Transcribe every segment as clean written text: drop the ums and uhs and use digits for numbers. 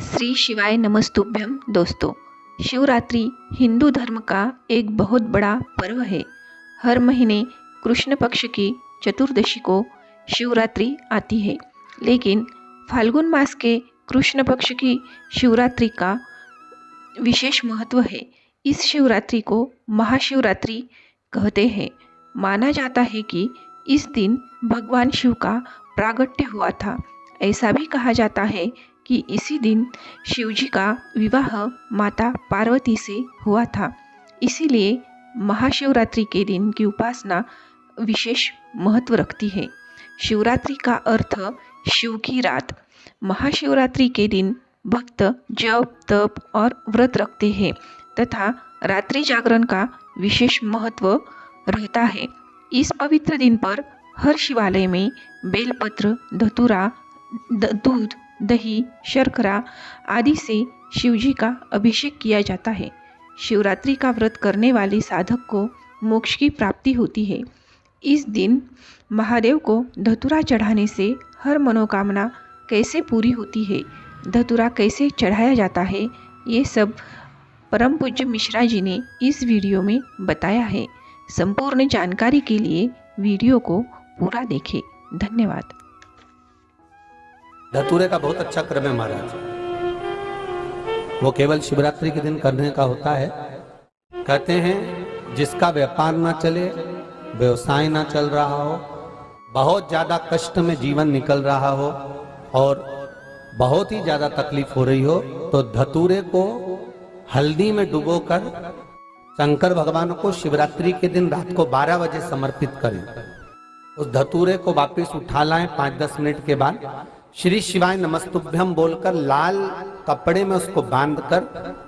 श्री शिवाय नमस्तुभ्यम। दोस्तों, शिवरात्रि हिंदू धर्म का एक बहुत बड़ा पर्व है। हर महीने कृष्ण पक्ष की चतुर्दशी को शिवरात्रि आती है, लेकिन फाल्गुन मास के कृष्ण पक्ष की शिवरात्रि का विशेष महत्व है। इस शिवरात्रि को महाशिवरात्रि कहते हैं। माना जाता है कि इस दिन भगवान शिव का प्रागट्य हुआ था। ऐसा भी कहा जाता है कि इसी दिन शिवजी का विवाह माता पार्वती से हुआ था। इसीलिए महाशिवरात्रि के दिन की उपासना विशेष महत्व रखती है। शिवरात्रि का अर्थ शिव की रात। महाशिवरात्रि के दिन भक्त जप तप और व्रत रखते हैं तथा रात्रि जागरण का विशेष महत्व रहता है। इस पवित्र दिन पर हर शिवालय में बेलपत्र, धतूरा, दूध, दही, शर्करा आदि से शिवजी का अभिषेक किया जाता है। शिवरात्रि का व्रत करने वाले साधक को मोक्ष की प्राप्ति होती है। इस दिन महादेव को धतूरा चढ़ाने से हर मनोकामना कैसे पूरी होती है, धतूरा कैसे चढ़ाया जाता है, ये सब परम पूज्य मिश्रा जी ने इस वीडियो में बताया है। संपूर्ण जानकारी के लिए वीडियो को पूरा देखें। धन्यवाद। धतूरे का बहुत अच्छा क्रम है महाराज। वो केवल शिवरात्रि के दिन करने का होता है। कहते हैं जिसका व्यापार ना चले, व्यवसाय ना चल रहा हो, बहुत ज्यादा कष्ट में जीवन निकल रहा हो और बहुत ही ज्यादा तकलीफ हो रही हो, तो धतूरे को हल्दी में डुबोकर शंकर भगवान को शिवरात्रि के दिन रात को 12 बजे समर्पित करें। उस धतूरे को वापस उठा लाएं 5-10 मिनट के बाद, श्री शिवाय नमस्तुभ्यम बोलकर लाल कपड़े में उसको बांधकर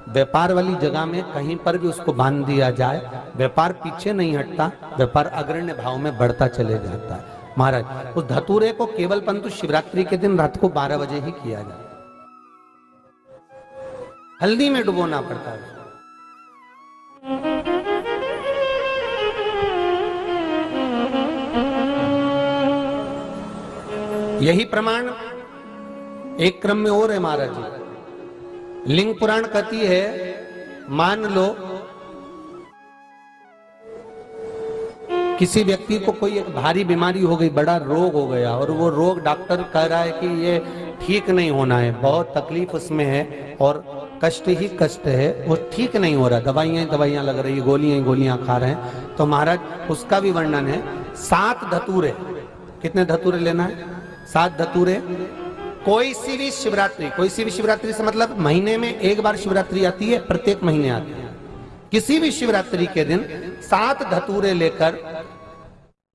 व्यापार वाली जगह में कहीं पर भी उसको बांध दिया जाए। व्यापार पीछे नहीं हटता, व्यापार अग्रण्य भाव में बढ़ता चले जाता है। महाराज, उस धतूरे को केवल परंतु शिवरात्रि के दिन रात को 12 बजे ही किया जाए। हल्दी में डुबोना पड़ता है। यही प्रमाण एक क्रम में और है महाराज जी। लिंग पुराण कहती है, मान लो किसी व्यक्ति को कोई एक भारी बीमारी हो गई, बड़ा रोग हो गया और वो रोग डॉक्टर कह रहा है कि ये ठीक नहीं होना है, बहुत तकलीफ उसमें है और कष्ट ही कष्ट है, वो ठीक नहीं हो रहा, दवाइयां लग रही, गोलियां खा रहे हैं। तो महाराज उसका भी वर्णन है। 7 धतूरे। कितने धतूरे लेना है? 7 धतूरे। कोई सी भी शिवरात्रि से मतलब महीने में एक बार शिवरात्रि आती है, प्रत्येक महीने आती है। किसी भी शिवरात्रि के दिन 7 धतूरे लेकर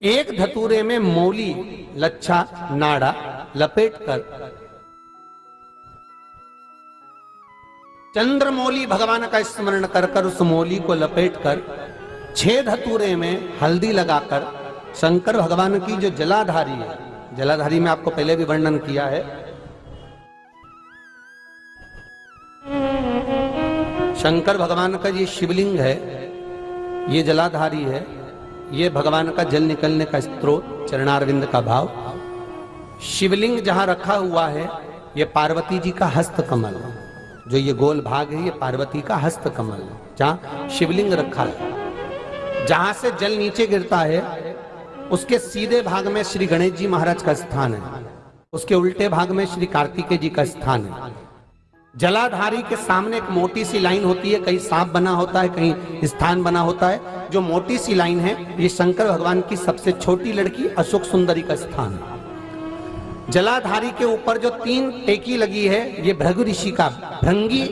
एक धतूरे में मौली, लच्छा, नाड़ा लपेटकर चंद्रमौली भगवान का स्मरण कर उस मौली को लपेटकर 6 धतूरे में हल्दी लगाकर शंकर भगवान की जो जलाधारी है, जलाधारी में आपको पहले भी वर्णन किया है, शंकर भगवान का ये शिवलिंग है, ये जलाधारी है, ये भगवान का जल निकलने का स्रोत, चरणारविंद का भाव। शिवलिंग जहां रखा हुआ है, ये पार्वती जी का हस्त कमल, जो ये गोल भाग है, ये पार्वती का हस्त कमल जहां शिवलिंग रखा है। जहां से जल नीचे गिरता है उसके सीधे भाग में श्री गणेश जी महाराज का स्थान है, उसके उल्टे भाग में श्री कार्तिकेय जी का स्थान है। जलाधारी के सामने एक मोटी सी लाइन होती है, कहीं सांप बना होता है, कहीं स्थान बना होता है। जो मोटी सी लाइन है, ये शंकर भगवान की सबसे छोटी लड़की अशोक सुंदरी का स्थान है। जलाधारी के ऊपर जो 3 टेकी लगी है, ये भृगु ऋषि का, भृंगी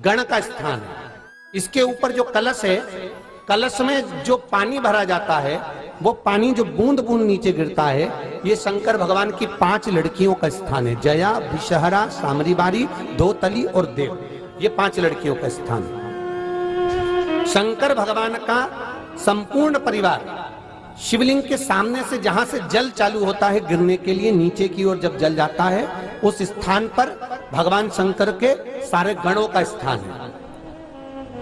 गण का स्थान है। इसके ऊपर जो कलश है, कलश में जो पानी भरा जाता है, वो पानी जो बूंद बूंद नीचे गिरता है, ये शंकर भगवान की 5 लड़कियों का स्थान है। जया, विषहरा, सामरीबारी, धोतली और देव, ये 5 लड़कियों का स्थान है। शंकर भगवान का संपूर्ण परिवार शिवलिंग के सामने से, जहां से जल चालू होता है गिरने के लिए नीचे की ओर जब जल जाता है, उस स्थान पर भगवान शंकर के सारे गणों का स्थान है।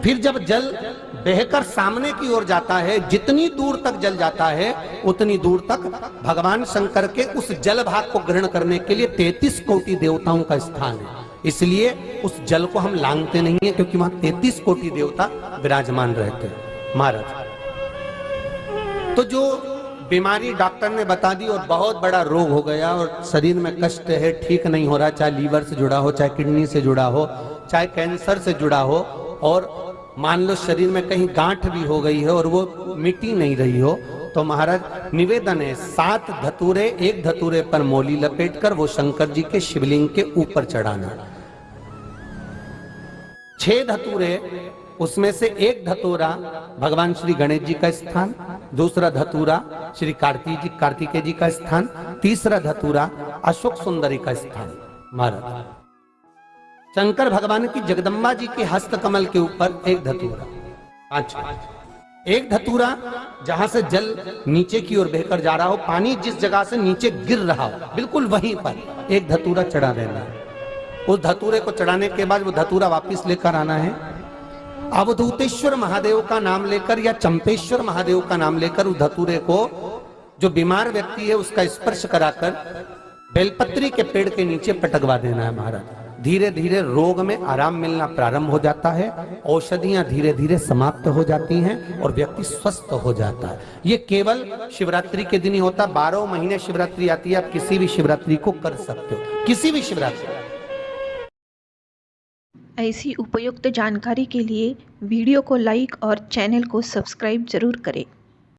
फिर जब जल बहकर सामने की ओर जाता है, जितनी दूर तक जल जाता है उतनी दूर तक भगवान शंकर के उस जल भाग को ग्रहण करने के लिए 33 कोटि देवताओं का स्थान है। इसलिए उस जल को हम लांघते नहीं है, क्योंकि वहां 33 कोटि देवता विराजमान रहते हैं महाराज। तो जो बीमारी डॉक्टर ने बता दी और बहुत बड़ा रोग हो गया और शरीर में कष्ट है, ठीक नहीं हो रहा, चाहे लीवर से जुड़ा हो, चाहे किडनी से जुड़ा हो, चाहे कैंसर से जुड़ा हो, और मान लो शरीर में कहीं गांठ भी हो गई है और वो मिटी नहीं रही हो, तो महाराज निवेदन है 7 धतूरे, एक धतूरे पर मोली लपेटकर वो शंकर जी के शिवलिंग के ऊपर चढ़ाना। 6 धतूरे, उसमें से एक धतूरा भगवान श्री गणेश जी का स्थान, दूसरा धतूरा श्री कार्तिकेय जी का स्थान, तीसरा धतूरा अशोक सुंदरी का स्थान। महाराज शंकर भगवान की जगदम्बा जी के हस्त कमल के ऊपर एक धतूरा। अच्छा, एक धतूरा जहां से जल नीचे की ओर बहकर जा रहा हो, पानी जिस जगह से नीचे गिर रहा हो बिल्कुल वहीं पर एक धतूरा चढ़ा देना है। उस धतूरे को चढ़ाने के बाद वो धतूरा वापस लेकर आना है। अवधूतेश्वर महादेव का नाम लेकर या चंपेश्वर महादेव का नाम लेकर उस धतूरे को, जो बीमार व्यक्ति है उसका स्पर्श कराकर बेलपत्री के पेड़ के नीचे पटकवा देना है महाराज। धीरे धीरे रोग में आराम मिलना प्रारंभ हो जाता है, औषधियां धीरे धीरे समाप्त हो जाती हैं और व्यक्ति स्वस्थ हो जाता है। ये केवल शिवरात्रि के दिन ही होता। 12 महीने शिवरात्रि आती है, आप किसी भी शिवरात्रि को कर सकते हो, किसी भी शिवरात्रि। ऐसी उपयुक्त जानकारी के लिए वीडियो को लाइक और चैनल को सब्सक्राइब जरूर करें।